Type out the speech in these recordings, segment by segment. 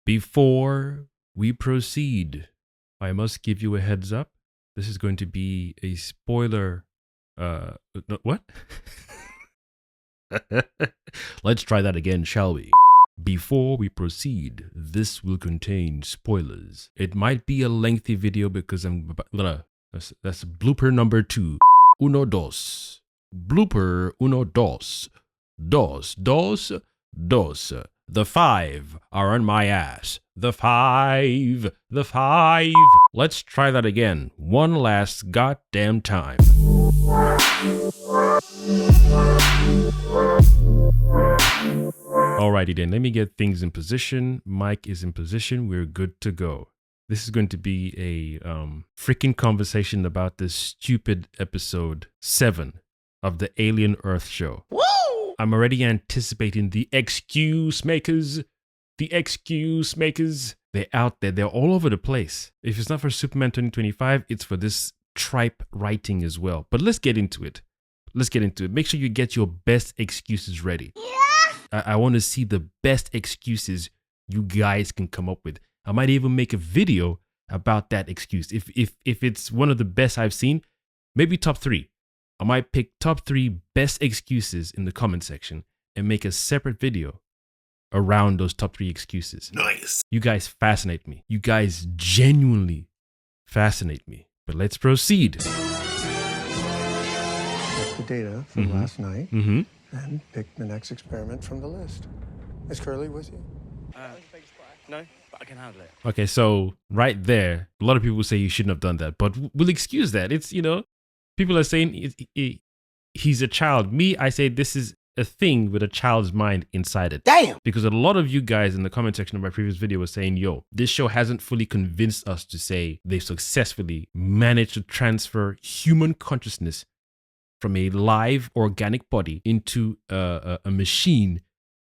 Before we proceed, I must give you a heads up. This is going to be a spoiler. What? Let's try that again, shall we? Before we proceed, this will contain spoilers. It might be a lengthy video because that's blooper number 2. Uno dos. Blooper uno dos. Dos. The 5 are on my ass. The 5. Let's try that again. One last goddamn time. Alrighty then, let me get things in position. Mic is in position. We're good to go. This is going to be a freaking conversation about this stupid episode 7 of the Alien Earth show. Woo! I'm already anticipating the excuse makers. They're out there. They're all over the place. If it's not for Superman 2025, it's for this tripe writing as well. But let's get into it. Make sure you get your best excuses ready. Yeah. I want to see the best excuses you guys can come up with. I might even make a video about that excuse. If it's one of the best I've seen, maybe top 3. I might pick top 3 best excuses in the comment section and make a separate video around those top 3 excuses. Nice. You guys fascinate me. You guys genuinely fascinate me. But let's proceed. Take the data from last night and pick the next experiment from the list. Is Curly with you? No, but I can handle it. Okay, so right there, a lot of people say you shouldn't have done that, but we'll excuse that. It's, people are saying he's a child. Me, I say this is a thing with a child's mind inside it. Damn. Because a lot of you guys in the comment section of my previous video were saying, yo, this show hasn't fully convinced us to say they've successfully managed to transfer human consciousness from a live organic body into a machine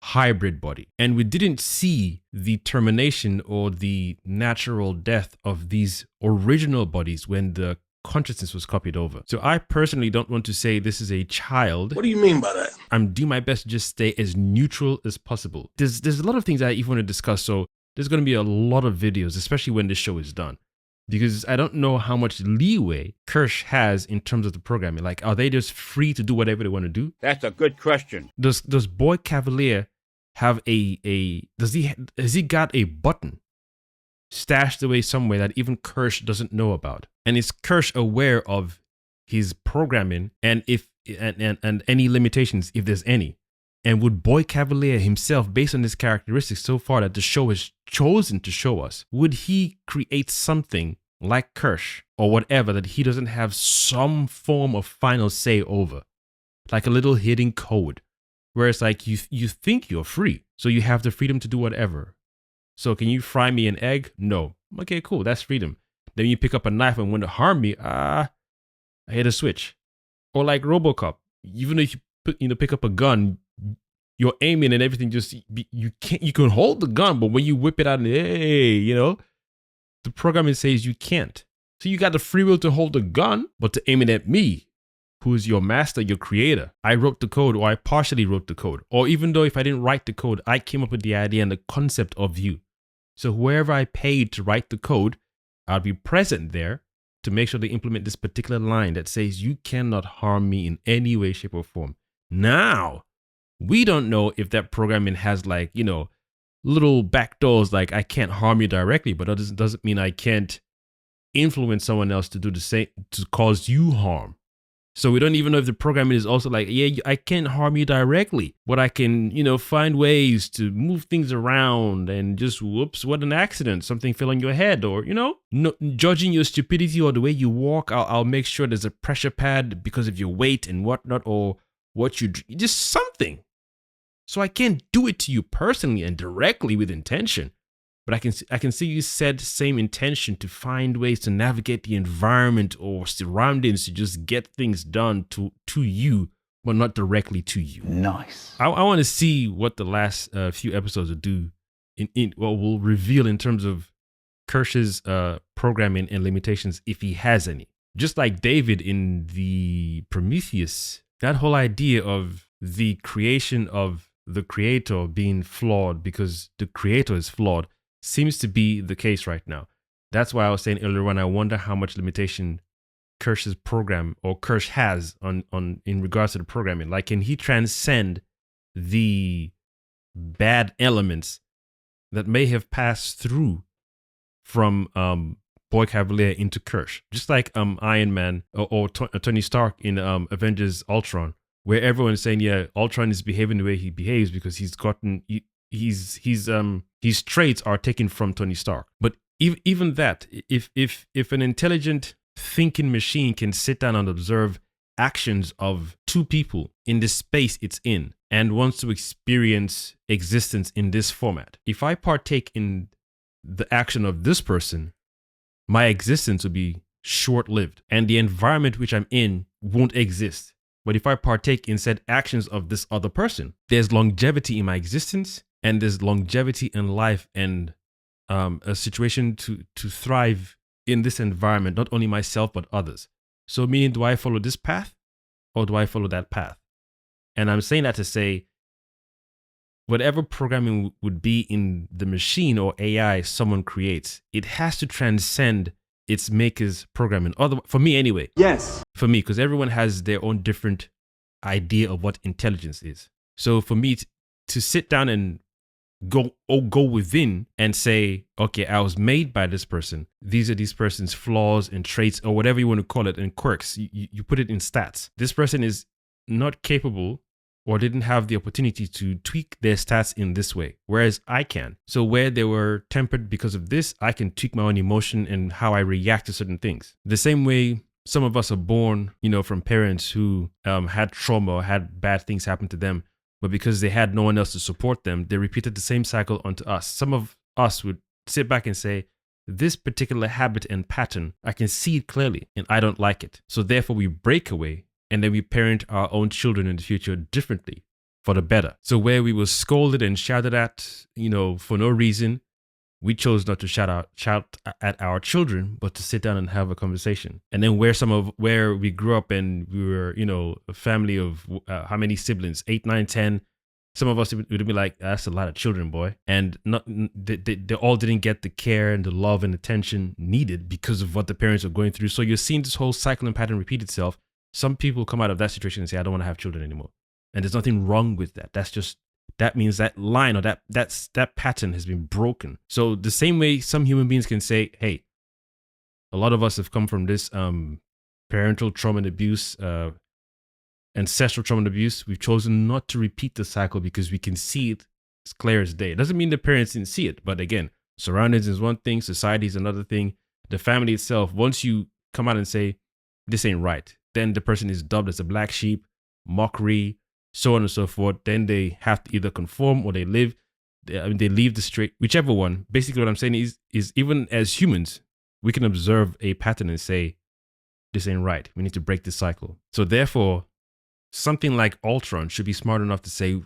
hybrid body. And we didn't see the termination or the natural death of these original bodies when the consciousness was copied over. So I personally don't want to say this is a child. What do you mean by that? I'm doing my best to just stay as neutral as possible. There's a lot of things I even want to discuss, so there's going to be a lot of videos, especially when this show is done. Because I don't know how much leeway Kirsch has in terms of the programming. Like, are they just free to do whatever they want to do? That's a good question. Does Boy Cavalier have has he got a button stashed away somewhere that even Kirsch doesn't know about? And is Kirsch aware of his programming and and any limitations, if there's any? And would Boy Cavalier himself, based on his characteristics so far that the show has chosen to show us, would he create something like Kirsch or whatever that he doesn't have some form of final say over? Like a little hidden code where it's like you think you're free, so you have the freedom to do whatever. So can you fry me an egg? No. Okay, cool. That's freedom. Then you pick up a knife and want to harm me. I hit a switch. Or like RoboCop, even if you pick up a gun, you're aiming and everything. You can hold the gun, but when you whip it out, the programming says you can't. So you got the free will to hold the gun, but to aim it at me, who is your master, your creator. I wrote the code, or I partially wrote the code. Or even though if I didn't write the code, I came up with the idea and the concept of you. So whoever I paid to write the code, I'll be present there to make sure they implement this particular line that says you cannot harm me in any way, shape, or form. Now, we don't know if that programming has little back doors, like I can't harm you directly, but that doesn't mean I can't influence someone else to do the same, to cause you harm. So we don't even know if the programming is also like, yeah, I can't harm you directly, but I can, find ways to move things around and just, whoops, what an accident. Something fell on your head or, judging your stupidity or the way you walk. I'll make sure there's a pressure pad because of your weight and whatnot, or what just something. So I can't do it to you personally and directly with intention, but I can see you set same intention to find ways to navigate the environment or surroundings to just get things done to you, but not directly to you. Nice. I want to see what the last few episodes will do what will reveal in terms of Kirsch's programming and limitations, if he has any. Just like David in the Prometheus, that whole idea of the creation of the creator being flawed because the creator is flawed seems to be the case right now. That's why I was saying earlier on, I wonder how much limitation Kirsch's program or Kirsch has on in regards to the programming. Like, can he transcend the bad elements that may have passed through from Boy Cavalier into Kirsch? Just like Iron Man or Tony Stark in Avengers Ultron, where everyone's saying, yeah, Ultron is behaving the way he behaves because he's gotten his traits are taken from Tony Stark. But even that, if an intelligent thinking machine can sit down and observe actions of two people in the space it's in and wants to experience existence in this format, if I partake in the action of this person, my existence will be short-lived and the environment which I'm in won't exist. But if I partake in said actions of this other person, there's longevity in my existence and there's longevity in life and a situation to thrive in this environment, not only myself, but others. So meaning, do I follow this path or do I follow that path? And I'm saying that to say, whatever programming would be in the machine or AI someone creates, it has to transcend its maker's programming. For me anyway. Yes. For me, because everyone has their own different idea of what intelligence is. So for me to sit down and go within and say, okay, I was made by this person. These are this person's flaws and traits or whatever you want to call it, and quirks. You put it in stats. This person is not capable or didn't have the opportunity to tweak their stats in this way, whereas I can. So where they were tempered because of this, I can tweak my own emotion and how I react to certain things. The same way some of us are born, from parents who had trauma or had bad things happen to them, but because they had no one else to support them, they repeated the same cycle onto us. Some of us would sit back and say, this particular habit and pattern, I can see it clearly and I don't like it. So therefore we break away and then we parent our own children in the future differently for the better. So where we were scolded and shouted at, for no reason, we chose not to shout at our children, but to sit down and have a conversation. And then where we grew up and we were, a family of how many siblings? 8, 9, 10. Some of us would be like, that's a lot of children, boy. And they all didn't get the care and the love and attention needed because of what the parents are going through. So you're seeing this whole cycle and pattern repeat itself. Some people come out of that situation and say, I don't want to have children anymore. And there's nothing wrong with that. That means that line or that pattern has been broken. So the same way some human beings can say, hey, a lot of us have come from this parental trauma and abuse, ancestral trauma and abuse. We've chosen not to repeat the cycle because we can see it as clear as day. It doesn't mean the parents didn't see it. But again, surroundings is one thing, society is another thing. The family itself, once you come out and say, this ain't right, then the person is dubbed as a black sheep, mockery, so on and so forth. Then they have to either conform or they leave the straight, whichever one. Basically what I'm saying is even as humans, we can observe a pattern and say, this ain't right. We need to break this cycle. So therefore, something like Ultron should be smart enough to say,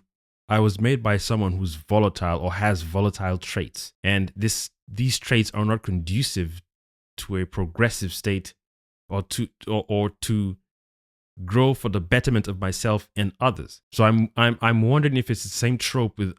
I was made by someone who's volatile or has volatile traits. And these traits are not conducive to a progressive state or to grow for the betterment of myself and others. So I'm wondering if it's the same trope with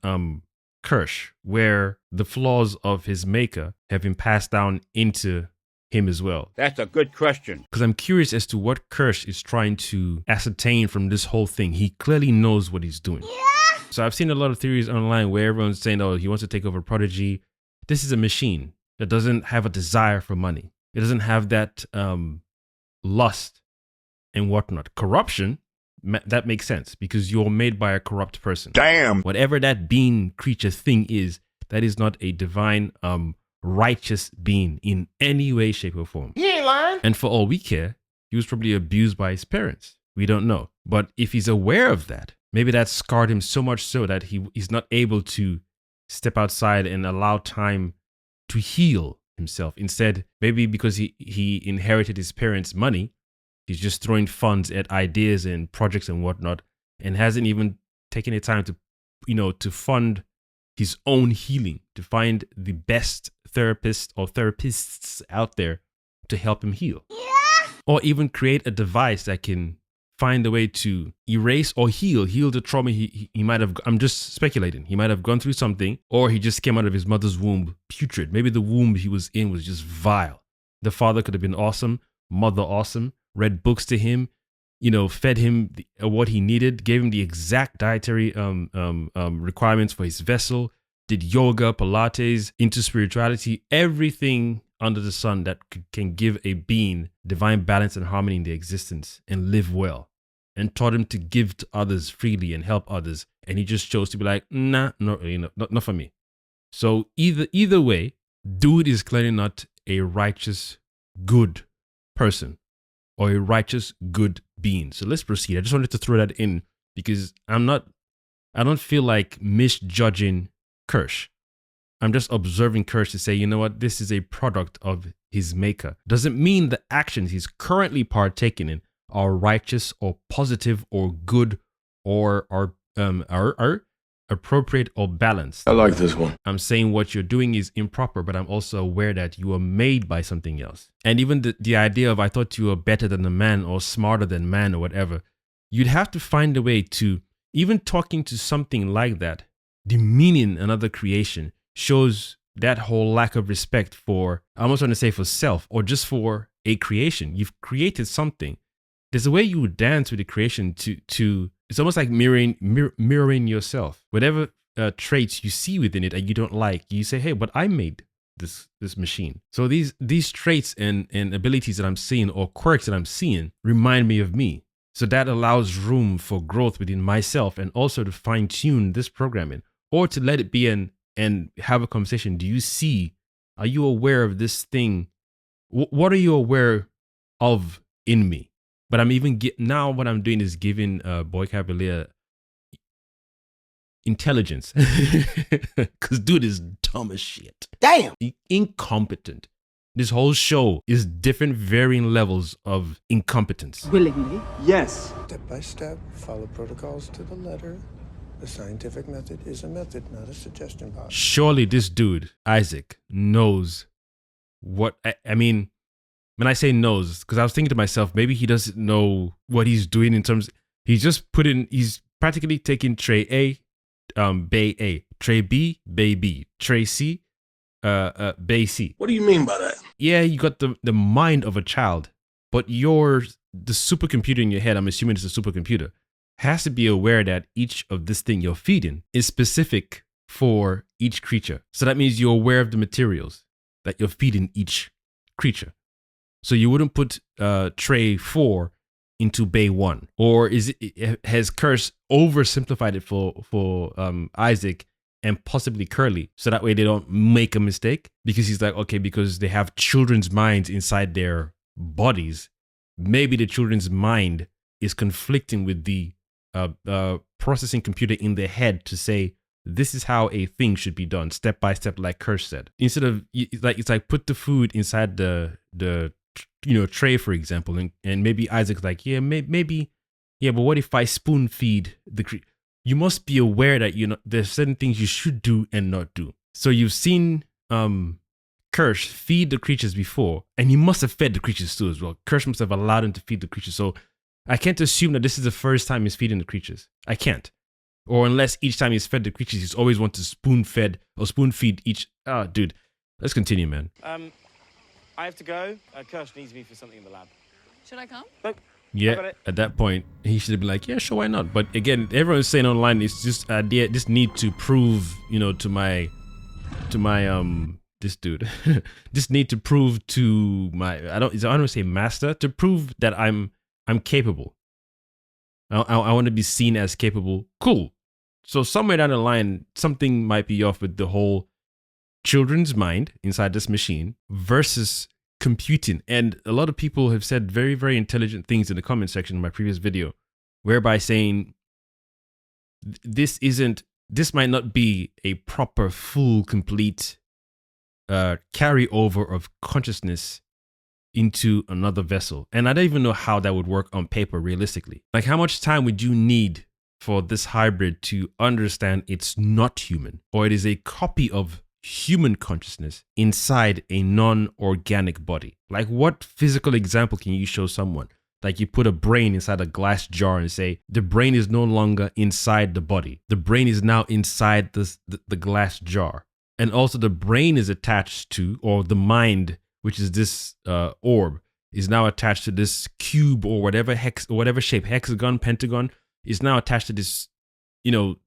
Kirsch, where the flaws of his maker have been passed down into him as well. That's a good question. Because I'm curious as to what Kirsch is trying to ascertain from this whole thing. He clearly knows what he's doing. Yeah. So I've seen a lot of theories online where everyone's saying, oh, he wants to take over Prodigy. This is a machine that doesn't have a desire for money. It doesn't have that lust and whatnot. Corruption, that makes sense because you're made by a corrupt person. Damn. Whatever that being, creature, thing is, that is not a divine, righteous being in any way, shape, or form. He ain't lying. And for all we care, he was probably abused by his parents. We don't know. But if he's aware of that, maybe that scarred him so much so that he's not able to step outside and allow time to heal himself. Instead, maybe because he inherited his parents' money, he's just throwing funds at ideas and projects and whatnot, and hasn't even taken the time to fund his own healing, to find the best therapist or therapists out there to help him heal. Yeah. Or even create a device that can find a way to erase or heal the trauma he might have. I'm just speculating. He might have gone through something, or he just came out of his mother's womb putrid. Maybe the womb he was in was just vile. The father could have been awesome, mother awesome, read books to him, fed him what he needed, gave him the exact dietary requirements for his vessel, did yoga, Pilates, into spirituality, everything under the sun that can give a being divine balance and harmony in their existence and live well, and taught him to give to others freely and help others. And he just chose to be like, nah, not for me. So either way, dude is clearly not a righteous, good person or a righteous, good being. So let's proceed. I just wanted to throw that in because I don't feel like misjudging Kirsch. I'm just observing Kirsch to say, you know what, this is a product of his maker. Doesn't mean the actions he's currently partaking in are righteous or positive or good or are appropriate or balanced. I like this one. I'm saying what you're doing is improper, but I'm also aware that you are made by something else. And even the idea of I thought you were better than a man or smarter than man or whatever, you'd have to find a way to, even talking to something like that, demeaning another creation shows that whole lack of respect for, I'm not trying to say for self or just for a creation. You've created something. There's a way you would dance with the creation to it's almost like mirroring yourself. Whatever traits you see within it and you don't like, you say, hey, but I made this machine. So these traits and abilities that I'm seeing or quirks that I'm seeing remind me of me. So that allows room for growth within myself and also to fine tune this programming or to let it be and have a conversation. Are you aware of this thing? What are you aware of in me? But I'm even now what I'm doing is giving Boy Cavalier intelligence. Because dude is dumb as shit. Damn. Incompetent. This whole show is different varying levels of incompetence. Willingly? Yes. Step by step, follow protocols to the letter. The scientific method is a method, not a suggestion box. Surely this dude, Isaac, knows what, I mean, when I say knows, because I was thinking to myself, maybe he doesn't know what he's doing in terms, he's practically taking tray A, bay A, tray B, bay B, tray C, bay C. What do you mean by that? Yeah, you got the mind of a child, but the supercomputer in your head, I'm assuming it's a supercomputer, has to be aware that each of this thing you're feeding is specific for each creature. So that means you're aware of the materials that you're feeding each creature. So you wouldn't put tray 4 into bay 1, or has Kirsch oversimplified it for Isaac and possibly Curly, so that way they don't make a mistake? Because he's like, okay, because they have children's minds inside their bodies, maybe the children's mind is conflicting with the processing computer in their head to say, this is how a thing should be done, step by step, like Kirsch said. Instead of, it's like put the food inside the tray, for example, and maybe Isaac's like, yeah, maybe, yeah, but what if I spoon feed you must be aware that, there's certain things you should do and not do. So you've seen Kirsch feed the creatures before, and he must have fed the creatures too as well. Kirsch must have allowed him to feed the creatures. So I can't assume that this is the first time he's feeding the creatures. I can't. Or unless each time he's fed the creatures, he's always want to spoon feed each. Dude, let's continue, man. I have to go. Kirsch needs me for something in the lab. Should I come? Nope. Yeah, at that point, he should have been like, yeah, sure, why not? But again, everyone's saying online, it's just this need to prove, to my this dude, this need to prove to my, I don't want to say master, to prove that I'm capable. I want to be seen as capable. Cool. So somewhere down the line, something might be off with the whole children's mind inside this machine versus computing. And a lot of people have said very, very intelligent things in the comment section of my previous video, whereby saying this might not be a proper, full, complete carryover of consciousness into another vessel. And I don't even know how that would work on paper realistically. Like, how much time would you need for this hybrid to understand it's not human, or it is a copy of human consciousness inside a non-organic body? Like, what physical example can you show someone? Like you put a brain inside a glass jar and say, the brain is no longer inside the body. The brain is now inside the glass jar. And also the brain is attached to, or the mind, which is this orb, is now attached to this cube or whatever shape, hexagon, pentagon, is now attached to this,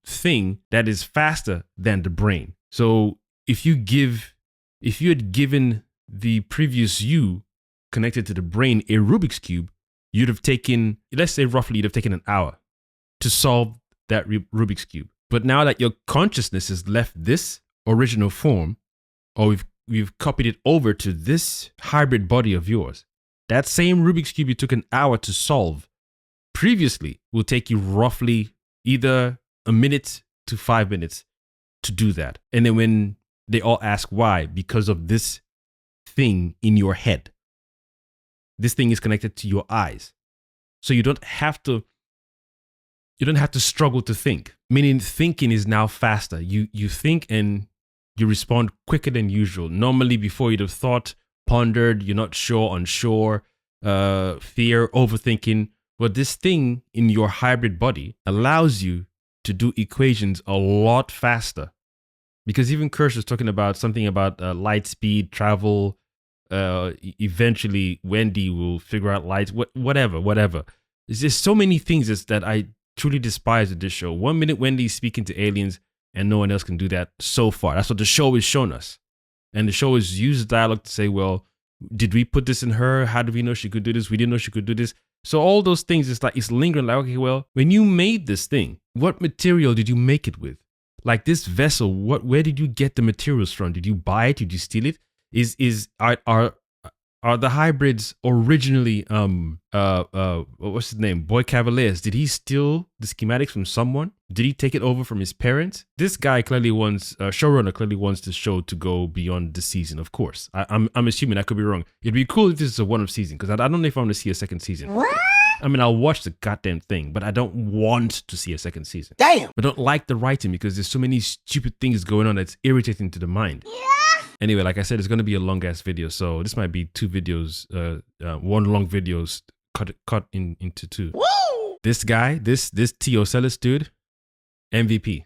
thing that is faster than the brain. So if you had given the previous you connected to the brain a Rubik's Cube, you'd have taken, let's say roughly, you'd have taken an hour to solve that Rubik's Cube. But now that your consciousness has left this original form, or we've copied it over to this hybrid body of yours, that same Rubik's Cube you took an hour to solve previously will take you roughly either a minute to 5 minutes to do that. And then when they all ask why, because of this thing in your head. This thing is connected to your eyes. So you don't have to struggle to think. Meaning thinking is now faster. You think and you respond quicker than usual. Normally before you'd have thought, pondered, you're not sure, unsure, fear, overthinking. But this thing in your hybrid body allows you to do equations a lot faster. Because even Kirsch was talking about something about light speed, travel. Eventually Wendy will figure out lights, whatever. There's just so many things that I truly despise with this show. 1 minute Wendy's speaking to aliens and no one else can do that so far. That's what the show has shown us. And the show has used dialogue to say, well, did we put this in her? How did we know she could do this? We didn't know she could do this. So all those things, it's lingering like, okay, well, when you made this thing, what material did you make it with? Like this vessel, where did you get the materials from? Did you buy it? Did you steal it? Are the hybrids originally what's his name? Boy Cavaliers. Did he steal the schematics from someone? Did he take it over from his parents? This guy clearly showrunner clearly wants the show to go beyond the season, of course. I'm assuming, I could be wrong. It'd be cool if this is a one-off season, because I don't know if I want to see a second season. What? I mean, I'll watch the goddamn thing, but I don't want to see a second season. Damn! I don't like the writing because there's so many stupid things going on that's irritating to the mind. Yeah! Anyway, like I said, it's going to be a long-ass video, so this might be two videos, one long video cut into two. Woo! This guy, this T.O. Celis dude, MVP.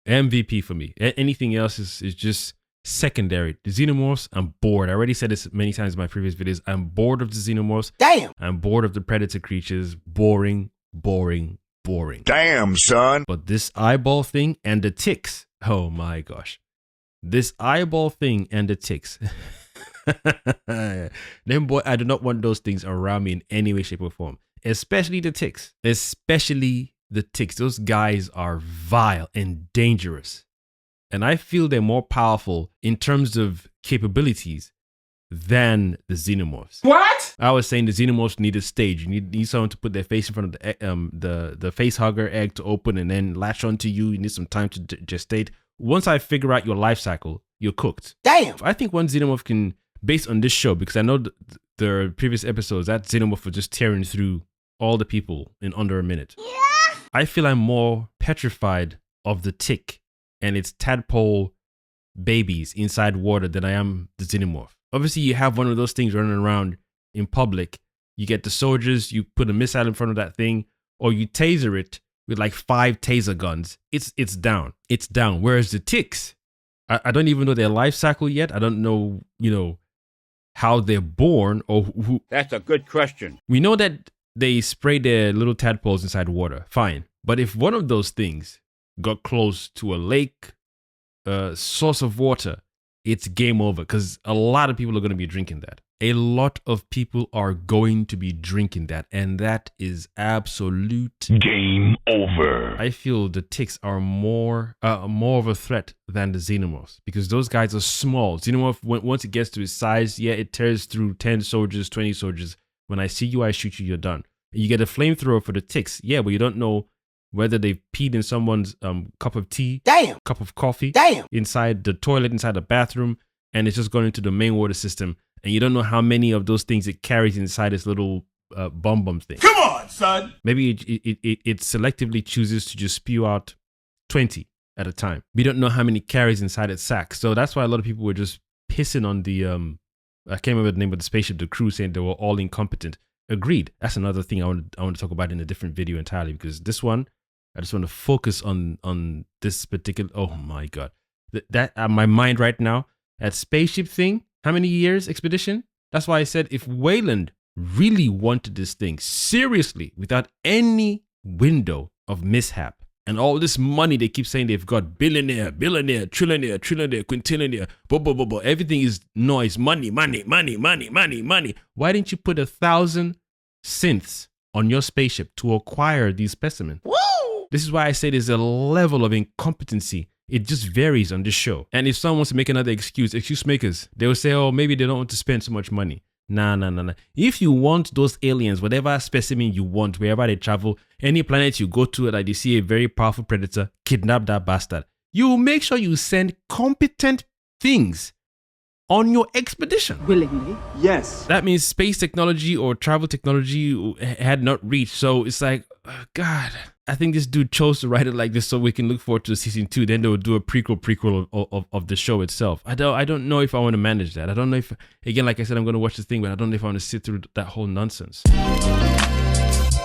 MVP for me. Anything else is just secondary. The Xenomorphs, I'm bored. I already said this many times in my previous videos. I'm bored of the Xenomorphs. Damn! I'm bored of the Predator creatures. Boring. Damn, son. But this eyeball thing and the ticks, oh my gosh. This eyeball thing and the ticks. Then boy, I do not want those things around me in any way, shape, or form. Especially the ticks. Those guys are vile and dangerous. And I feel they're more powerful in terms of capabilities than the Xenomorphs. What? I was saying the Xenomorphs need a stage. You need someone to put their face in front of the face hugger egg to open and then latch onto you. You need some time to gestate. Once I figure out your life cycle, you're cooked. Damn! I think one Xenomorph can, based on this show, because I know the previous episodes, that Xenomorph was just tearing through all the people in under a minute. Yeah. I feel I'm more petrified of the tick and its tadpole babies inside water than I am the Xenomorph. Obviously, you have one of those things running around in public. You get the soldiers, you put a missile in front of that thing, or you taser it with like 5 taser guns. It's down. It's down. Whereas the ticks, I don't even know their life cycle yet. I don't know, how they're born or who. That's a good question. We know that they spray their little tadpoles inside water. Fine. But if one of those things got close to a lake, source of water, it's game over, because a lot of people are going to be drinking that. A lot of people are going to be drinking that, and that is absolute game over. I feel the ticks are more of a threat than the Xenomorphs, because those guys are small. Xenomorph, once it gets to its size, yeah, it tears through 10 soldiers, 20 soldiers. When I see you, I shoot you, you're done. You get a flamethrower for the ticks, yeah, but you don't know whether they've peed in someone's cup of tea, damn, cup of coffee, damn, inside the toilet, inside the bathroom, and it's just going into the main water system. And you don't know how many of those things it carries inside this little bum thing. Come on, son! Maybe it selectively chooses to just spew out 20 at a time. We don't know how many carries inside its sack. So that's why a lot of people were just pissing on the, I can't remember the name of the spaceship, the crew, saying they were all incompetent. Agreed. That's another thing I want to talk about in a different video entirely, because this one, I just want to focus on this particular. Oh my God, that my mind right now, that spaceship thing. How many years expedition? That's why I said if Wayland really wanted this thing seriously, without any window of mishap, and all this money they keep saying they've got, billionaire, trillionaire, quintillionaire, blah, everything is noise, money. Why didn't you put 1,000 synths on your spaceship to acquire these specimens? Woo! This is why I say there's a level of incompetency. It just varies on this show. And if someone wants to make another excuse makers, they will say, oh, maybe they don't want to spend so much money. Nah. If you want those aliens, whatever specimen you want, wherever they travel, any planet you go to that you see a very powerful predator, kidnap that bastard. You make sure you send competent things on your expedition. Willingly? Yes. That means space technology or travel technology had not reached. So it's like, oh God, I think this dude chose to write it like this so we can look forward to season 2. Then they will do a prequel of the show itself. I don't know if I want to manage that. I don't know if, again, like I said, I'm going to watch this thing, but I don't know if I want to sit through that whole nonsense.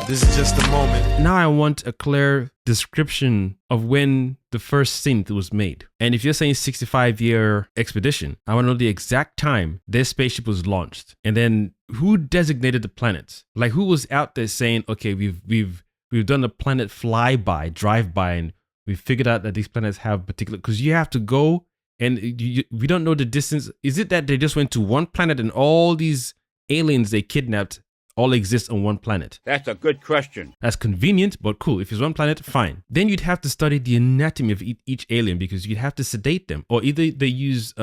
This is just a moment. Now I want a clear description of when the first synth was made. And if you're saying 65-year expedition, I want to know the exact time their spaceship was launched. And then who designated the planets? Like, who was out there saying, okay, we've done a planet drive-by, and we figured out that these planets have particular, because you have to go and we don't know the distance. Is it that they just went to one planet and all these aliens they kidnapped all exist on one planet? That's a good question. That's convenient, but cool. If it's one planet, fine. Then you'd have to study the anatomy of each alien, because you'd have to sedate them, or either they use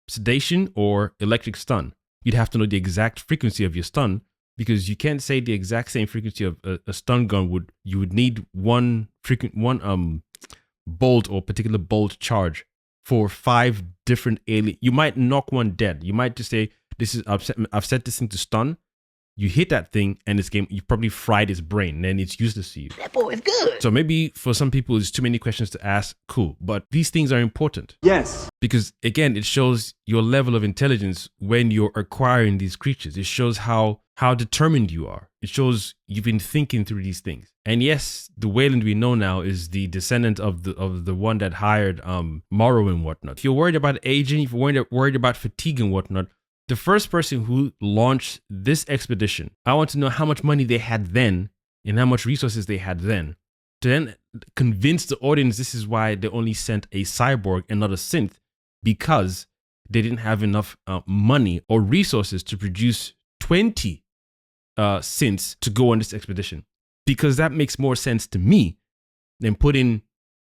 sedation or electric stun. You'd have to know the exact frequency of your stun, because you can't say the exact same frequency of a stun gun you would need one bolt or particular bolt charge for 5 different alien. You might knock one dead. You might just say, I've set this thing to stun. You hit that thing and this game, you probably fried its brain, and then it's useless to you. That boy is good. So maybe for some people it's too many questions to ask. Cool. But these things are important. Yes. Because again, it shows your level of intelligence when you're acquiring these creatures. It shows how determined you are. It shows you've been thinking through these things. And yes, the Wayland we know now is the descendant of the one that hired Morrow and whatnot. If you're worried about aging, if you're worried about fatigue and whatnot, the first person who launched this expedition, I want to know how much money they had then and how much resources they had then, to then convince the audience this is why they only sent a cyborg and not a synth, because they didn't have enough money or resources to produce 20 synths to go on this expedition. Because that makes more sense to me than putting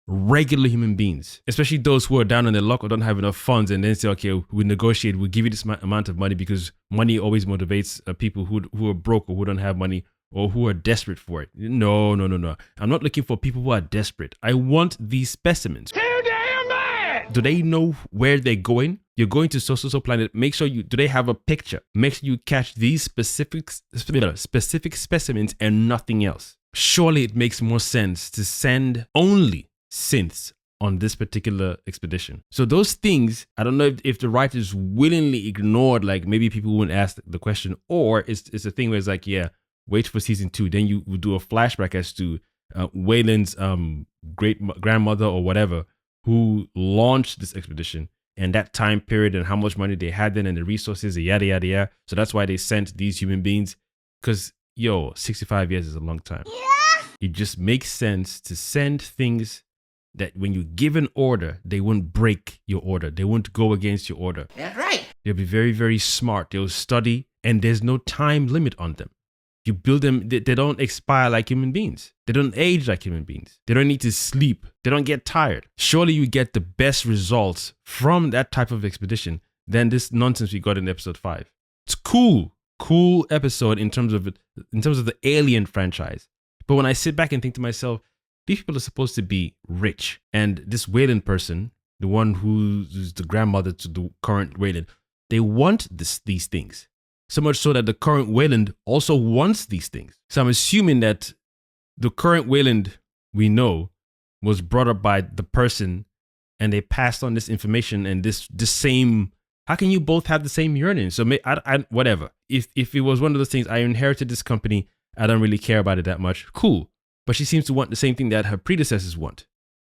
regular human beings, especially those who are down on their luck or don't have enough funds, and then say, okay, we'll negotiate, we'll give you this amount of money, because money always motivates people who are broke or who don't have money or who are desperate for it. No. I'm not looking for people who are desperate. I want these specimens. Too damn bad! Do they know where they're going? You're going to so planet. Make sure do they have a picture? Make sure you catch these specific specimens and nothing else. Surely it makes more sense to send only synths on this particular expedition. So those things, I don't know if the writers willingly ignored, like maybe people wouldn't ask the question, or it's a thing where it's like, yeah, wait for season 2. Then you would do a flashback as to Wayland's great grandmother or whatever who launched this expedition, and that time period and how much money they had then and the resources, yada. So that's why they sent these human beings, because 65 years is a long time. Yeah. It just makes sense to send things that when you give an order, they won't break your order. They won't go against your order. That's right. They'll be very, very smart. They'll study, and there's no time limit on them. You build them, they don't expire like human beings. They don't age like human beings. They don't need to sleep. They don't get tired. Surely you get the best results from that type of expedition than this nonsense we got in episode 5. It's cool episode in terms of the Alien franchise. But when I sit back and think to myself, these people are supposed to be rich. And this Wayland person, the one who's the grandmother to the current Wayland, they want these things. So much so that the current Wayland also wants these things. So I'm assuming that the current Wayland we know was brought up by the person, and they passed on this information and this same How can you both have the same yearning? So whatever. If it was one of those things, I inherited this company, I don't really care about it that much. Cool. But she seems to want the same thing that her predecessors want,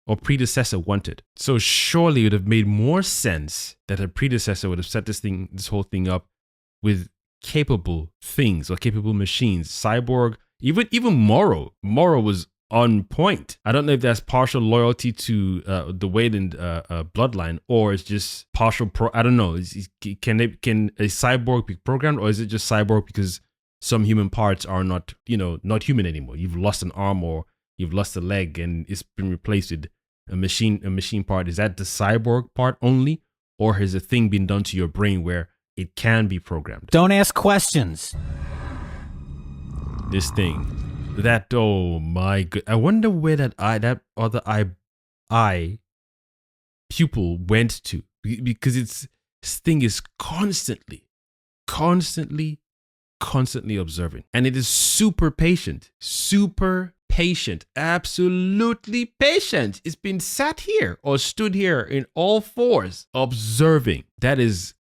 or predecessor wanted. So surely it would have made more sense that her predecessor would have set this whole thing up with capable things or capable machines. Cyborg, even Morrow. Morrow was on point. I don't know if that's partial loyalty to the Wayland bloodline, or it's just partial I don't know. Can a cyborg be programmed, or is it just cyborg because some human parts are not human anymore? You've lost an arm or you've lost a leg and it's been replaced with a machine part. Is that the cyborg part only, or has a thing been done to your brain where it can be programmed? Don't ask questions. This thing. That, oh my god. I wonder where that other eye pupil went to, because this thing is constantly observing, and it is super patient, absolutely patient. It's been sat here or stood here in all fours observing. That's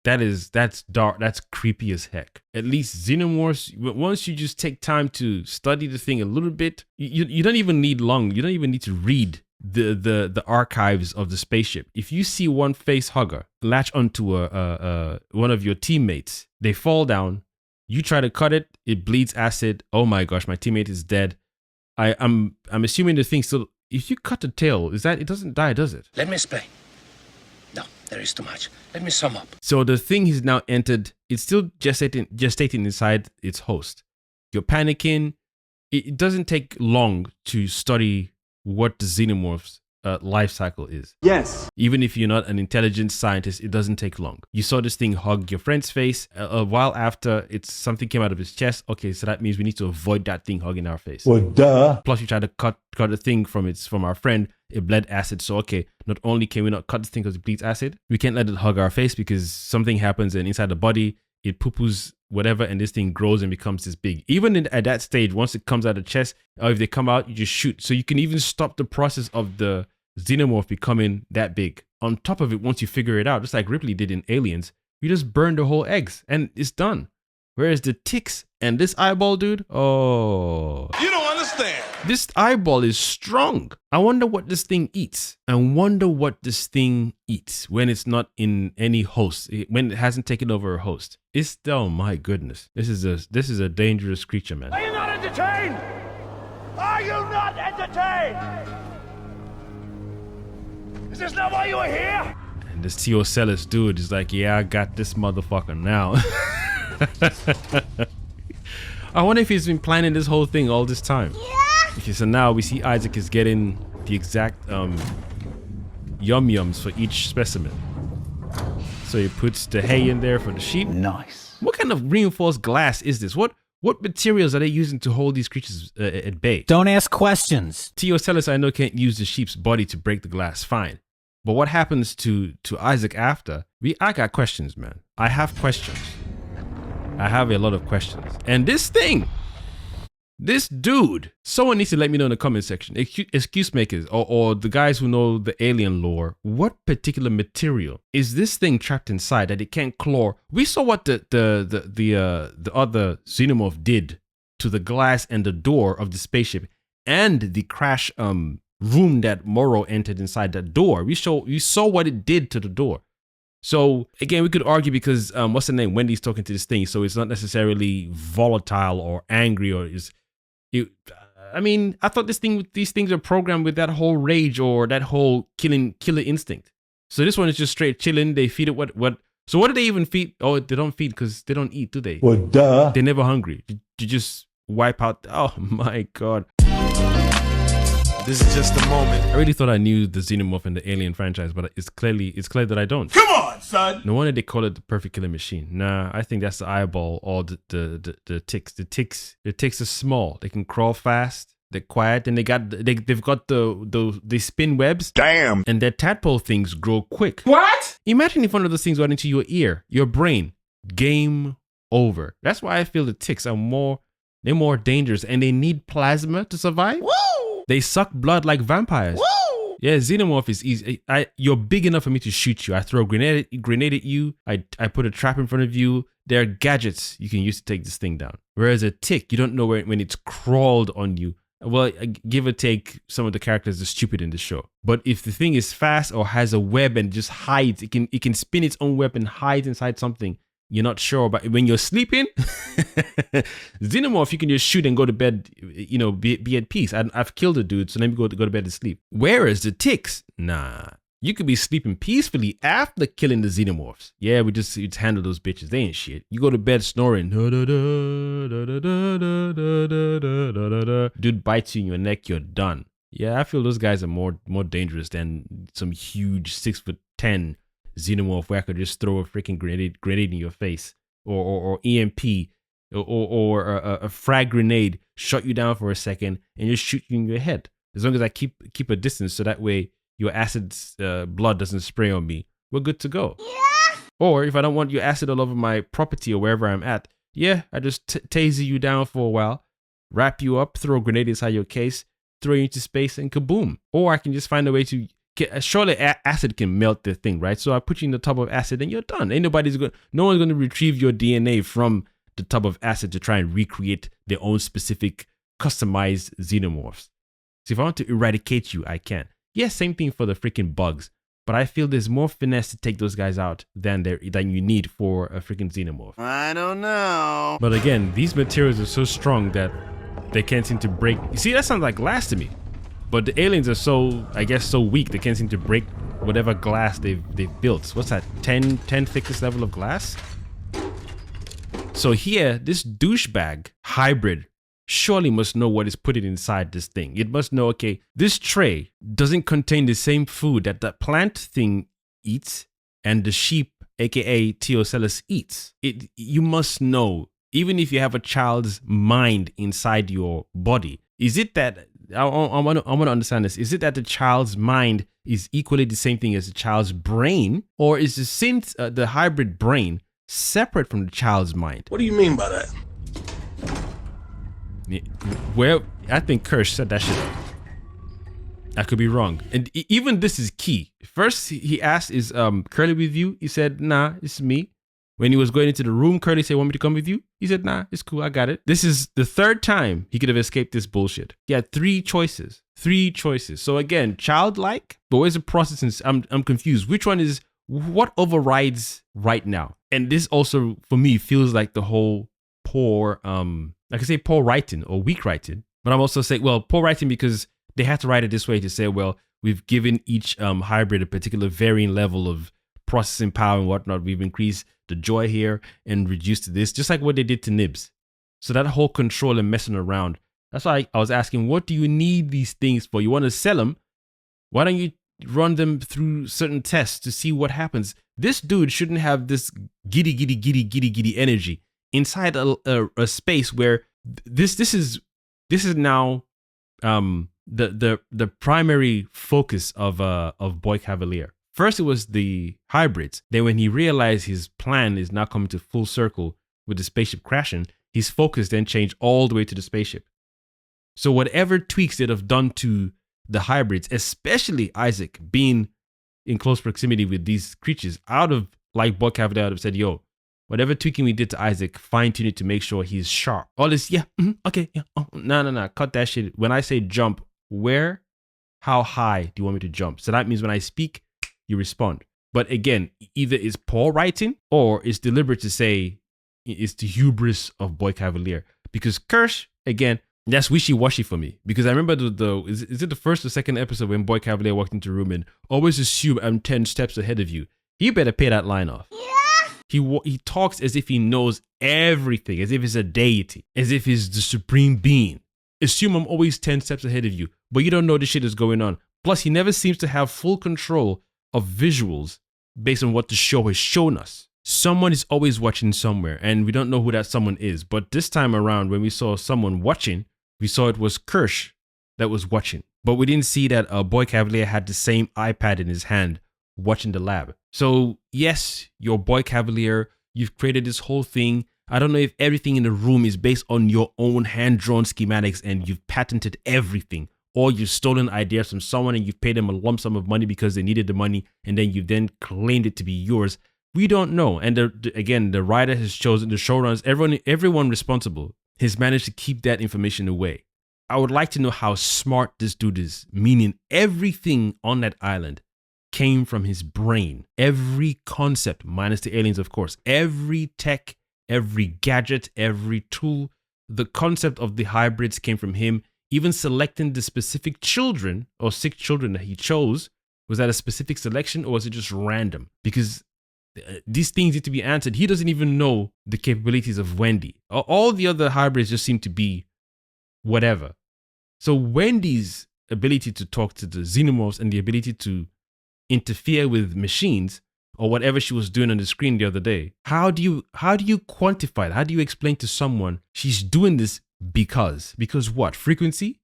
dark. That's creepy as heck. At least xenomorphs, once you just take time to study the thing a little bit, you don't even need long. You don't even need to read the archives of the spaceship. If you see one face hugger latch onto one of your teammates, they fall down. You try to cut it, it bleeds acid. Oh my gosh, my teammate is dead. I'm assuming the thing still. If you cut the tail, it doesn't die, does it? Let me explain. No, there is too much. Let me sum up. So the thing has now entered. It's still gestating inside its host. You're panicking. It doesn't take long to study what the xenomorph's life cycle is. Yes. Even if you're not an intelligent scientist, it doesn't take long. You saw this thing hug your friend's face. A while after, something came out of his chest. Okay, so that means we need to avoid that thing hugging our face. Well, duh. Plus, you tried to cut the thing from our friend. It bled acid. So, okay, not only can we not cut this thing because it bleeds acid, we can't let it hug our face because something happens and inside the body, it poo-poos whatever, and this thing grows and becomes this big. Even at that stage, once it comes out of the chest, or if they come out, you just shoot. So you can even stop the process of the xenomorph becoming that big. On top of it, once you figure it out, just like Ripley did in Aliens, you just burn the whole eggs and it's done. Whereas the ticks and this eyeball dude, oh, You don't understand. this eyeball is strong. I wonder what this thing eats. When it's not in any host, when it hasn't taken over a host. Oh my goodness, this is a dangerous creature, man. Are you not entertained? Are you not entertained? Is this not why you are here? And this Teocellus dude is like, yeah, I got this motherfucker now. I wonder if he's been planning this whole thing all this time. Yeah. Okay, so now we see Isaac is getting the exact yum-yums for each specimen. So he puts the hay in there for the sheep. Nice. What kind of reinforced glass is this? What materials are they using to hold these creatures at bay? Don't ask questions. Teocellus, I know, can't use the sheep's body to break the glass. Fine. But what happens to Isaac after? I got questions, man. I have questions. I have a lot of questions. And this dude, someone needs to let me know in the comment section. Excuse makers or the guys who know the alien lore, what particular material is this thing trapped inside that it can't claw? We saw what the other xenomorph did to the glass and the door of the spaceship and the crash room that Morrow entered inside that door. We saw what it did to the door. So again, we could argue because what's the name? Wendy's talking to this thing, so it's not necessarily volatile or angry or I mean, I thought these things are programmed with that whole rage or that whole killer instinct. So this one is just straight chilling. They feed it what? So what do they even feed? Oh, they don't feed because they don't eat, do they? Well, duh. They're never hungry. You just wipe out. Oh my god. This is just a moment. I really thought I knew the Xenomorph and the Alien franchise, but it's clear that I don't. Come on, son. No wonder they call it the perfect killer machine. Nah, I think that's the eyeball or the ticks. The ticks are small. They can crawl fast. They're quiet, and they've got they spin webs. Damn. And their tadpole things grow quick. What? Imagine if one of those things went into your ear, your brain. Game over. That's why I feel the ticks are more dangerous, and they need plasma to survive. Woo! They suck blood like vampires. Woo! Yeah, xenomorph is easy. You're big enough for me to shoot you. I throw a grenade at you. I put a trap in front of you. There are gadgets you can use to take this thing down. Whereas a tick, you don't know when it's crawled on you. Well, give or take, some of the characters are stupid in the show. But if the thing is fast or has a web and just hides, it can spin its own web and hide inside something you're not sure about. When you're sleeping, xenomorph, you can just shoot and go to bed, be at peace. I've killed a dude, so let me go to bed and sleep. Whereas the ticks, nah. You could be sleeping peacefully after killing the xenomorphs. Yeah, we just handle those bitches. They ain't shit. You go to bed snoring. Dude bites you in your neck, you're done. Yeah, I feel those guys are more dangerous than some huge 6'10" xenomorph where I could just throw a freaking grenade in your face, or EMP, or a frag grenade, shut you down for a second and just shoot you in your head. As long as I keep a distance, so that way your acid blood doesn't spray on me, we're good to go. Yeah. Or if I don't want your acid all over my property or wherever I'm at, yeah, I just taser you down for a while, wrap you up, throw a grenade inside your case, throw you into space, and kaboom. Or I can just find a way to surely acid can melt the thing, right? So I put you in the tub of acid and you're done. No one's going to retrieve your DNA from the tub of acid to try and recreate their own specific customized xenomorphs. So if I want to eradicate you, I can. Yes, same thing for the freaking bugs, but I feel there's more finesse to take those guys out than you need for a freaking xenomorph. I don't know. But again, these materials are so strong that they can't seem to break. You see, that sounds like glass to me. But the aliens are so weak, they can't seem to break whatever glass they've built. What's that, 10 thickness level of glass? So here, this douchebag hybrid surely must know what is put inside this thing. It must know, okay, this tray doesn't contain the same food that the plant thing eats and the sheep, aka Teocellus, eats. You must know, even if you have a child's mind inside your body. Is it that, I want to understand this, is it that the child's mind is equally the same thing as the child's brain? Or is the hybrid brain separate from the child's mind? What do you mean by that? Well, I think Kirsch said that shit. I could be wrong. And even this is key. First, he asked, is Curly with you? He said, nah, it's me. When he was going into the room, Curly said, want me to come with you? He said, nah, it's cool, I got it. This is the third time he could have escaped this bullshit. He had three choices. So again, childlike, but where's the process? I'm confused. Which one is, what overrides right now? And this also, for me, feels like the whole poor, I could say poor writing or weak writing, but I'm also saying, well, poor writing because they had to write it this way to say, well, we've given each hybrid a particular varying level of processing power and whatnot. We've increased the joy here and reduced this, just like what they did to Nibs. So that whole control and messing around. That's why I was asking, what do you need these things for? You want to sell them? Why don't you run them through certain tests to see what happens? This dude shouldn't have this giddy energy inside a space where this is now the primary focus of Boy Cavalier. First, it was the hybrids. Then when he realized his plan is now coming to full circle with the spaceship crashing, his focus then changed all the way to the spaceship. So whatever tweaks they'd have done to the hybrids, especially Isaac being in close proximity with these creatures, out of like Boy Cavalier would have said, yo, whatever tweaking we did to Isaac, fine-tune it to make sure he's sharp. All this, yeah, okay, yeah, oh, no, cut that shit. When I say jump, where, how high do you want me to jump? So that means when I speak, you respond. But again, either it's poor writing or it's deliberate to say it's the hubris of Boy Cavalier. Because Kirsch, again, that's wishy-washy for me. Because I remember is it the first or second episode when Boy Cavalier walked into the room and always assume I'm 10 steps ahead of you. You better pay that line off. He talks as if he knows everything, as if he's a deity, as if he's the supreme being. Assume I'm always 10 steps ahead of you, but you don't know this shit is going on. Plus, he never seems to have full control of visuals based on what the show has shown us. Someone is always watching somewhere, and we don't know who that someone is. But this time around, when we saw someone watching, we saw it was Kirsch that was watching. But we didn't see that Boy Cavalier had the same iPad in his hand watching the lab. So yes, your Boy Cavalier, you've created this whole thing. I don't know if everything in the room is based on your own hand-drawn schematics and you've patented everything, or you've stolen ideas from someone and you've paid them a lump sum of money because they needed the money, and then you've then claimed it to be yours. We don't know. And again, the writer has chosen, the showrunners, everyone responsible has managed to keep that information away. I would like to know how smart this dude is, meaning everything on that island came from his brain. Every concept, minus the aliens, of course, every tech, every gadget, every tool, the concept of the hybrids came from him. Even selecting the specific children or 6 children that he chose, was that a specific selection or was it just random? Because these things need to be answered. He doesn't even know the capabilities of Wendy. All the other hybrids just seem to be whatever. So Wendy's ability to talk to the xenomorphs and the ability to interfere with machines or whatever she was doing on the screen the other day, how do you quantify it? How do you explain to someone she's doing this because what? Frequency?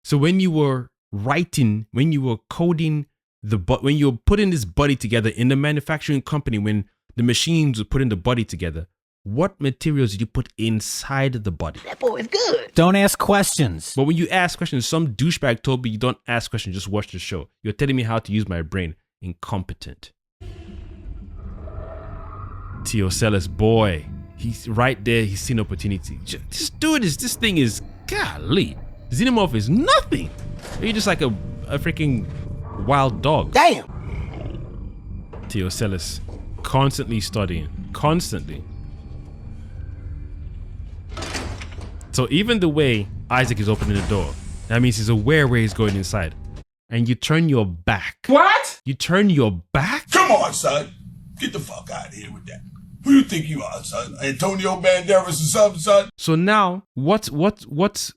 So when you were writing, when you were coding when you were putting this body together in the manufacturing company, when the machines were putting the body together, what materials did you put inside the body? That boy is good. Don't ask questions. But when you ask questions, some douchebag told me you don't ask questions, just watch the show. You're telling me how to use my brain. Incompetent. Teocelis, boy, he's right there. He's seen opportunity. Just do this. This thing is, golly. Xenomorph is nothing. You're just like a freaking wild dog. Damn. Teocelis, constantly studying. Constantly. So even the way Isaac is opening the door, that means he's aware where he's going inside. And you turn your back. What? You turn your back? Come on, son. Get the fuck out of here with that. Who you think you are, son? Antonio Banderas or something, son? So now, what's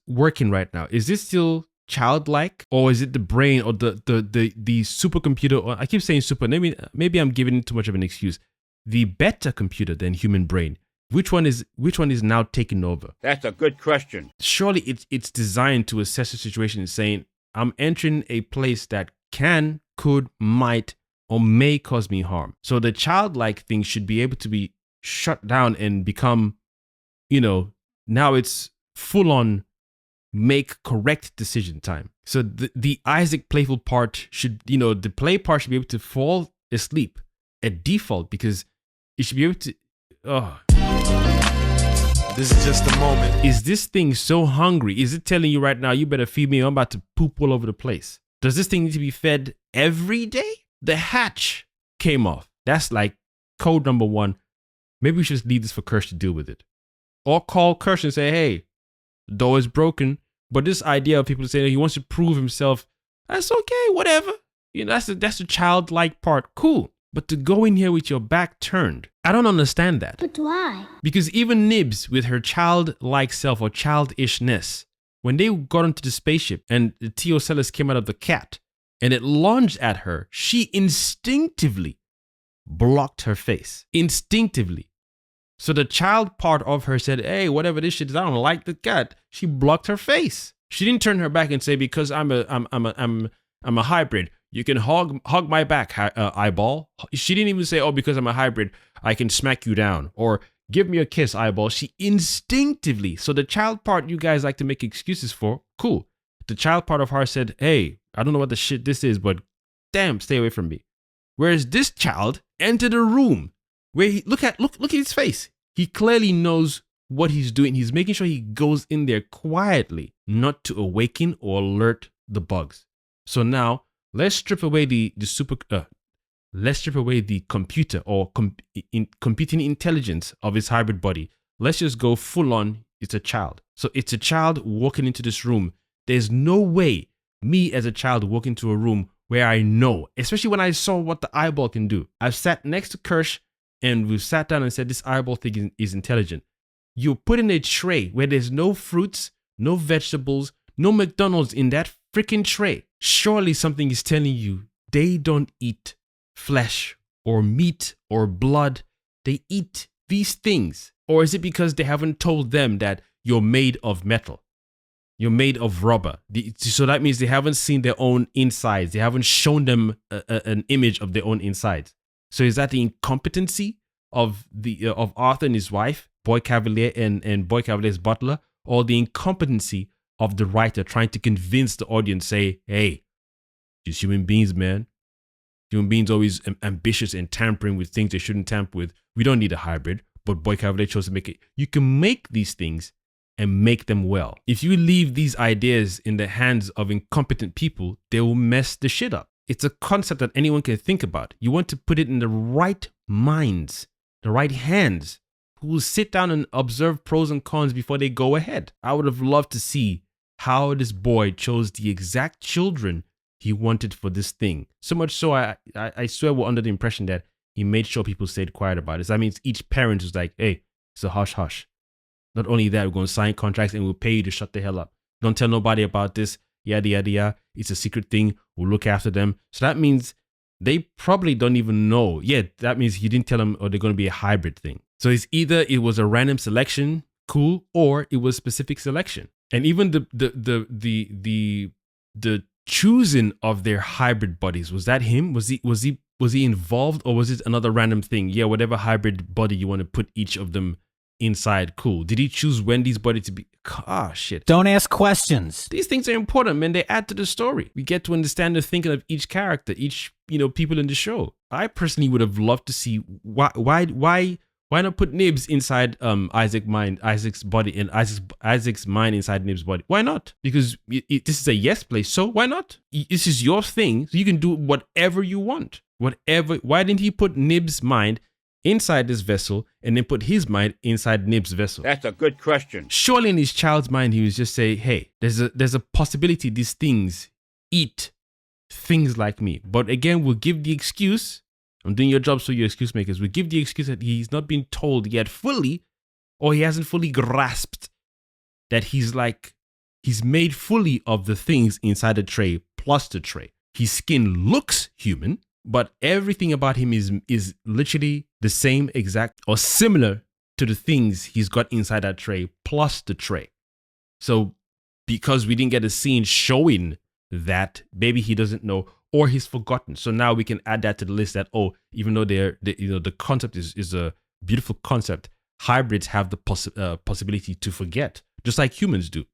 working right now? Is this still childlike, or is it the brain or the supercomputer? Or I keep saying super. Maybe I'm giving it too much of an excuse. The better computer than human brain. Which one is now taking over? That's a good question. Surely it's designed to assess the situation and saying, I'm entering a place that can, could, might, or may cause me harm. So the childlike thing should be able to be shut down and become, now it's full on make correct decision time. So the Isaac playful part should, the play part should be able to fall asleep at default, because it should be able to, This is just a moment. Is this thing so hungry? Is it telling you right now, you better feed me, I'm about to poop all over the place? Does this thing need to be fed every day? The hatch came off. That's like code number 1. Maybe we should just leave this for Kirsch to deal with it. Or call Kirsch and say, hey, the door is broken. But this idea of people saying he wants to prove himself, that's okay, whatever. That's the childlike part. Cool. But to go in here with your back turned, I don't understand that. But why? Because even Nibs, with her childlike self or childishness, when they got onto the spaceship and the Teocelis came out of the cat and it lunged at her, she instinctively blocked her face. Instinctively. So the child part of her said, hey, whatever this shit is, I don't like the cat. She blocked her face. She didn't turn her back and say, because I'm a hybrid, you can hug my back, eyeball. She didn't even say, oh, because I'm a hybrid, I can smack you down. Or give me a kiss, eyeball. She instinctively. So the child part you guys like to make excuses for, cool. The child part of her said, hey, I don't know what the shit this is, but damn, stay away from me. Whereas this child entered a room where look at his face. He clearly knows what he's doing. He's making sure he goes in there quietly, not to awaken or alert the bugs. So now, let's strip away let's strip away the computer or computing intelligence of his hybrid body. Let's just go full on. It's a child. So it's a child walking into this room. There's no way me as a child walk into a room where I know, especially when I saw what the eyeball can do. I've sat next to Kirsch and we've sat down and said this eyeball thing is intelligent. You put in a tray where there's no fruits, no vegetables, no McDonald's in that freaking tray. Surely something is telling you they don't eat flesh or meat or blood. They eat these things. Or is it because they haven't told them that you're made of metal? You're made of rubber. So that means they haven't seen their own insides. They haven't shown them an image of their own insides. So is that the incompetency of Arthur and his wife, Boy Cavalier and Boy Cavalier's butler, or the incompetency of the writer trying to convince the audience, say, hey, just human beings, man. Human beings always ambitious and tampering with things they shouldn't tamper with. We don't need a hybrid, but Boy Cavalier chose to make it. You can make these things and make them well. If you leave these ideas in the hands of incompetent people, they will mess the shit up. It's a concept that anyone can think about. You want to put it in the right minds, the right hands, who will sit down and observe pros and cons before they go ahead. I would have loved to see how this boy chose the exact children he wanted for this thing. So much so, I swear we're under the impression that he made sure people stayed quiet about it. That means each parent was like, hey, it's a hush hush. Not only that, we're going to sign contracts and we'll pay you to shut the hell up. Don't tell nobody about this. Yada, yada, yada. It's a secret thing. We'll look after them. So that means they probably don't even know. Yeah, that means you didn't tell them, or they're going to be a hybrid thing. So it's either it was a random selection, cool, or it was specific selection. And even the choosing of their hybrid bodies, was that him? Was he involved, or was it another random thing? Yeah, whatever hybrid body you want to put each of them inside, cool. Did he choose Wendy's body to be? Ah, shit. Don't ask questions. These things are important, man. They add to the story. We get to understand the thinking of each character, each, people in the show. I personally would have loved to see why not put Nibs inside Isaac's body, and Isaac's mind inside Nibs' body? Why not? Because this is a yes place, so why not? This is your thing, so you can do whatever you want. Why didn't he put Nibs' mind inside this vessel and then put his mind inside Nibs' vessel? That's a good question. Surely in his child's mind, he was just say, hey, there's a possibility these things eat things like me. But again, we'll give the excuse. I'm doing your job, so you're excuse makers. We give the excuse that he's not been told yet fully, or he hasn't fully grasped that he's made fully of the things inside the tray plus the tray. His skin looks human, but everything about him is literally the same exact or similar to the things he's got inside that tray plus the tray. So because we didn't get a scene showing that, maybe he doesn't know, or he's forgotten. So now we can add that to the list that, even though the concept is a beautiful concept, hybrids have the possibility to forget, just like humans do.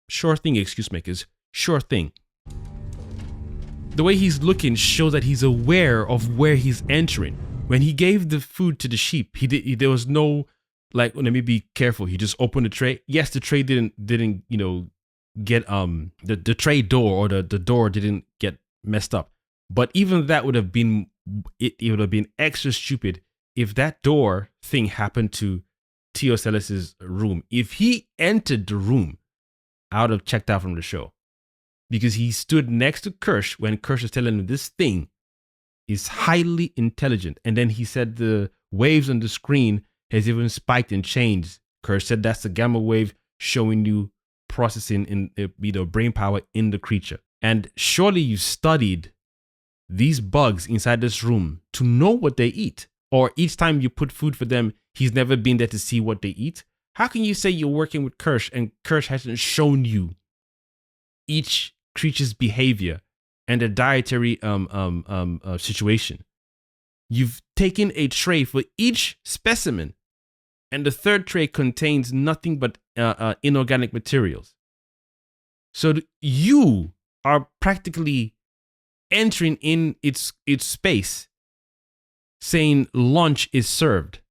Sure thing, excuse makers. Sure thing. The way he's looking shows that he's aware of where he's entering. When he gave the food to the sheep, there was no, let me be careful. He just opened the tray. Yes, the tray didn't get the tray door, or the door didn't get messed up. But even that would have been, it would have been extra stupid if that door thing happened to Teocelus's room. If he entered the room, I would have checked out from the show. Because he stood next to Kirsch when Kirsch was telling him this thing is highly intelligent. And then he said the waves on the screen has even spiked and changed. Kirsch said that's the gamma wave showing you processing in brain power in the creature. And surely you studied these bugs inside this room to know what they eat. Or each time you put food for them, he's never been there to see what they eat. How can you say you're working with Kirsch and Kirsch hasn't shown you each creature's behavior and the dietary situation? You've taken a tray for each specimen, and the third tray contains nothing but inorganic materials. So you are practically entering in its space, saying lunch is served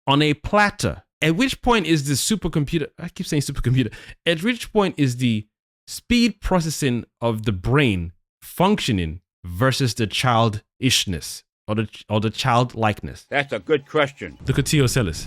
on a platter. At which point is the supercomputer, I keep saying supercomputer, at which point is the speed processing of the brain functioning versus the childishness or the childlikeness? That's a good question. Look at Teocelus.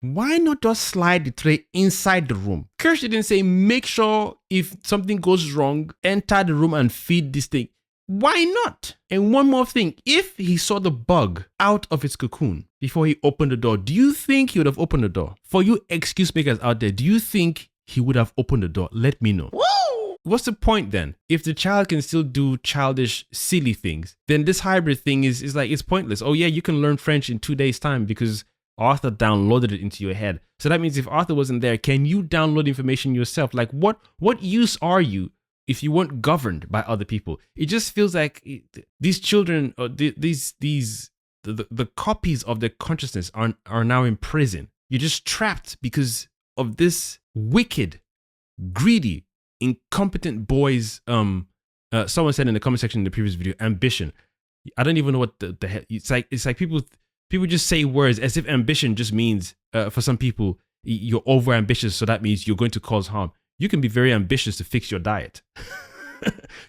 Why not just slide the tray inside the room? Kirsch didn't say make sure if something goes wrong, enter the room and feed this thing. Why not? And one more thing, if he saw the bug out of its cocoon before he opened the door, do you think he would have opened the door? For you excuse makers out there, do you think he would have opened the door? Let me know. Woo! What's the point then? If the child can still do childish, silly things, then this hybrid thing is like, it's pointless. Oh yeah, you can learn French in 2 days' time because Arthur downloaded it into your head. So that means if Arthur wasn't there, can you download information yourself? Like what use are you if you weren't governed by other people? It just feels like these children, or the copies of their consciousness are now in prison. You're just trapped because of this wicked, greedy, incompetent boy's someone said in the comment section in the previous video, ambition. I don't even know what the hell. It's like people just say words as if ambition just means for some people you're over ambitious, so that means you're going to cause harm. You can be very ambitious to fix your diet.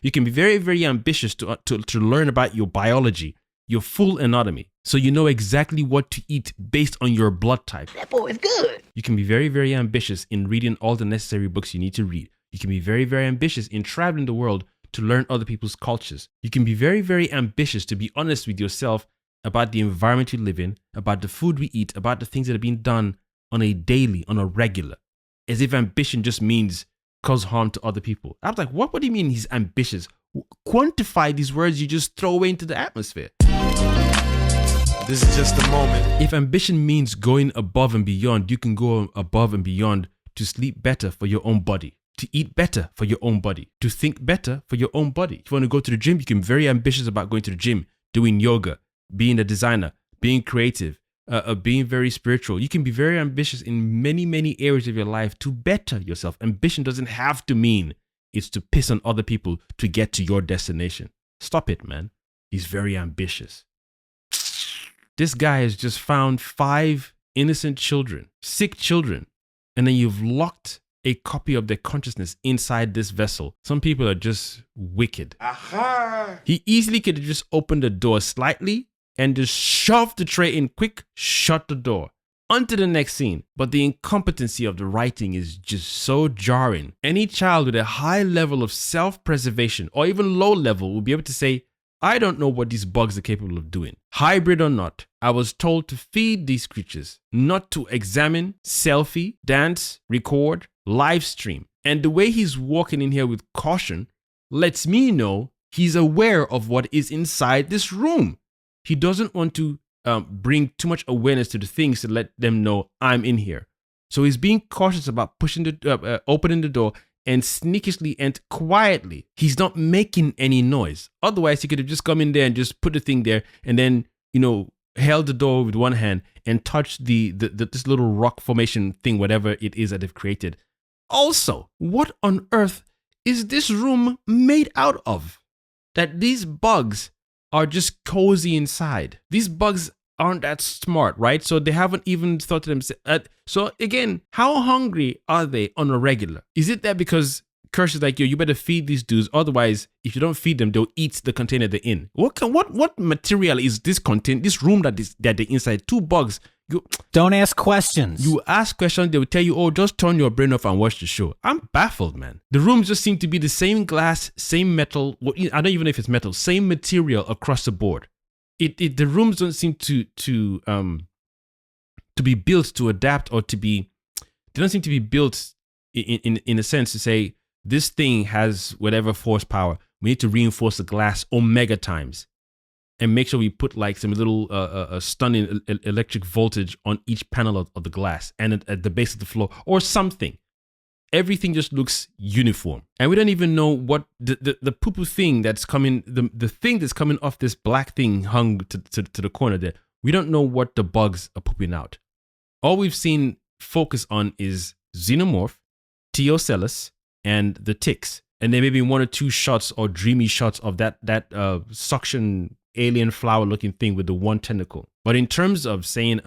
You can be very, very ambitious to learn about your biology, your full anatomy, so you know exactly what to eat based on your blood type. That boy is good. You can be very, very ambitious in reading all the necessary books you need to read. You can be very, very ambitious in traveling the world to learn other people's cultures. You can be very, very ambitious to be honest with yourself about the environment you live in, about the food we eat, about the things that are being done on a daily, on a regular, as if ambition just means cause harm to other people. I was like, what do you mean he's ambitious? Quantify these words you just throw away into the atmosphere. This is just a moment. If ambition means going above and beyond, you can go above and beyond to sleep better for your own body, to eat better for your own body, to think better for your own body. If you want to go to the gym, you can be very ambitious about going to the gym, doing yoga, being a designer, being creative, being very spiritual. You can be very ambitious in many, many areas of your life to better yourself. Ambition doesn't have to mean it's to piss on other people to get to your destination. Stop it, man. He's very ambitious. This guy has just found 5 innocent children, sick children, and then you've locked a copy of their consciousness inside this vessel. Some people are just wicked. Aha! He easily could have just opened the door slightly and just shoved the tray in quick, shut the door. On to the next scene. But the incompetency of the writing is just so jarring. Any child with a high level of self-preservation or even low level will be able to say, I don't know what these bugs are capable of doing. Hybrid or not, I was told to feed these creatures, not to examine, selfie, dance, record, live stream. And the way he's walking in here with caution lets me know he's aware of what is inside this room. He doesn't want to bring too much awareness to the things to let them know I'm in here. So he's being cautious about pushing opening the door and sneakishly and quietly. He's not making any noise. Otherwise, he could have just come in there and just put the thing there and then, held the door with one hand and touched this little rock formation thing, whatever it is that they've created. Also, what on earth is this room made out of? That these bugs are just cozy inside. These bugs aren't that smart, right? So they haven't even thought to themselves. So again, how hungry are they on a regular? Is it that because Kirsch is like, yo, you better feed these dudes, otherwise, if you don't feed them, they'll eat the container they're in. What material is this room that they're inside? 2 bugs. Don't ask questions. You ask questions, they will tell you, oh, just turn your brain off and watch the show. I'm baffled, man. The rooms just seem to be the same glass, same metal. I don't even know if it's metal. Same material across the board. The rooms don't seem to be built to adapt or they don't seem to be built in a sense to say this thing has whatever force power. We need to reinforce the glass omega times and make sure we put like some little stunning electric voltage on each panel of the glass and at the base of the floor or something. Everything just looks uniform. And we don't even know what the poo-poo thing that's coming, the thing that's coming off this black thing hung to the corner there. We don't know what the bugs are pooping out. All we've seen focus on is Xenomorph, Teocellus, and the ticks. And there may be 1 or 2 shots or dreamy shots of that suction alien flower looking thing with the 1 tentacle. But in terms of saying,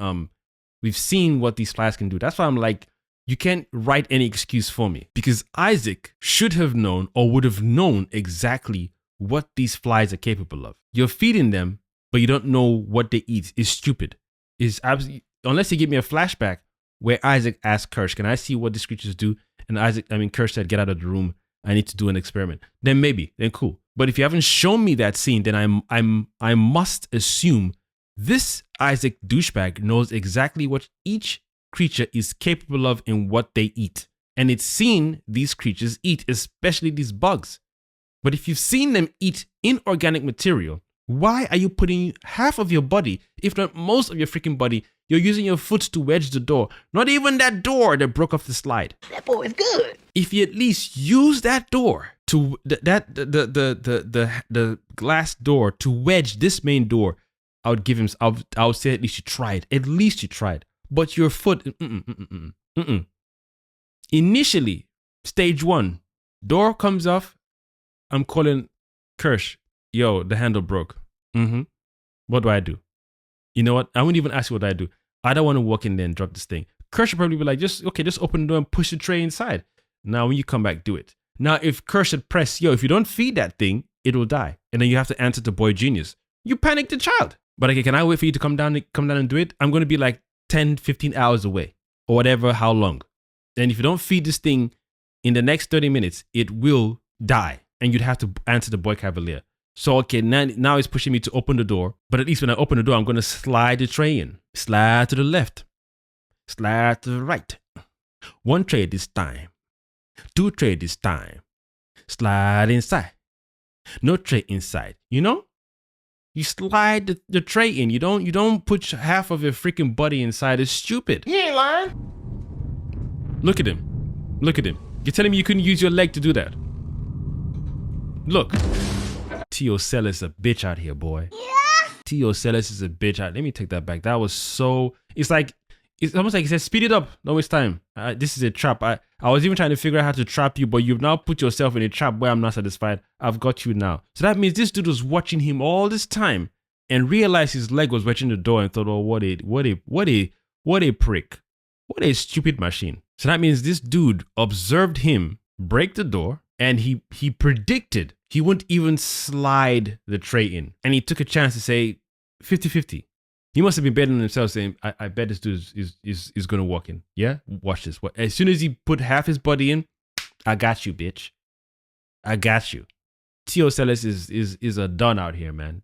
we've seen what these flies can do. That's why I'm like, you can't write any excuse for me, because Isaac should have known or would have known exactly what these flies are capable of. You're feeding them, but you don't know what they eat. Is stupid. Is absolutely, unless you give me a flashback where Isaac asked Kirsch, can I see what these creatures do? And Kirsch said, get out of the room. I need to do an experiment. Then maybe, then cool. But if you haven't shown me that scene, then I must assume this Isaac douchebag knows exactly what each creature is capable of in what they eat. And it's seen these creatures eat, especially these bugs. But if you've seen them eat inorganic material, why are you putting half of your body, if not most of your freaking body, you're using your foot to wedge the door? Not even that door that broke off the slide. That boy is good. If you at least use that door to the glass door to wedge this main door, I would say at least you tried. At least you tried. but your foot. Initially, stage 1, door comes off. I'm calling Kirsch. Yo, the handle broke. What do I do? You know what? I wouldn't even ask you what I do. I don't want to walk in there and drop this thing. Kirsch would probably be like, just open the door and push the tray inside. Now, when you come back, do it. Now, if Kirsch had pressed, yo, if you don't feed that thing, it will die. And then you have to answer to Boy Genius. You panic the child. But okay, can I wait for you to come down and do it? I'm going to be like 10, 15 hours away or whatever, how long. And if you don't feed this thing in the next 30 minutes, it will die. And you'd have to answer the Boy Cavalier. So, okay, now it's pushing me to open the door. But at least when I open the door, I'm going to slide the tray in. Slide to the left. Slide to the right. 1 tray this time. 2 tray this time. Slide inside. No tray inside. You know? You slide the tray in. You don't put half of your freaking body inside. It's stupid. He ain't lying. Look at him. Look at him. You're telling me you couldn't use your leg to do that? Look. T.O. Sellis is a bitch out here, boy. Yeah. T.O. Sellis is a bitch out. Let me take that back. That was so... It's almost like he said, speed it up. Don't waste time. This is a trap. I was even trying to figure out how to trap you, but you've now put yourself in a trap where I'm not satisfied. I've got you now. So that means this dude was watching him all this time and realized his leg was wedging the door and thought, oh, what a prick. What a stupid machine. So that means this dude observed him break the door and he predicted he wouldn't even slide the tray in. And he took a chance to say 50-50. He must have been betting on himself saying, I bet this dude is going to walk in. Yeah? Watch this. As soon as he put half his body in, I got you, bitch. I got you. T.O. Sellis is a don out here, man.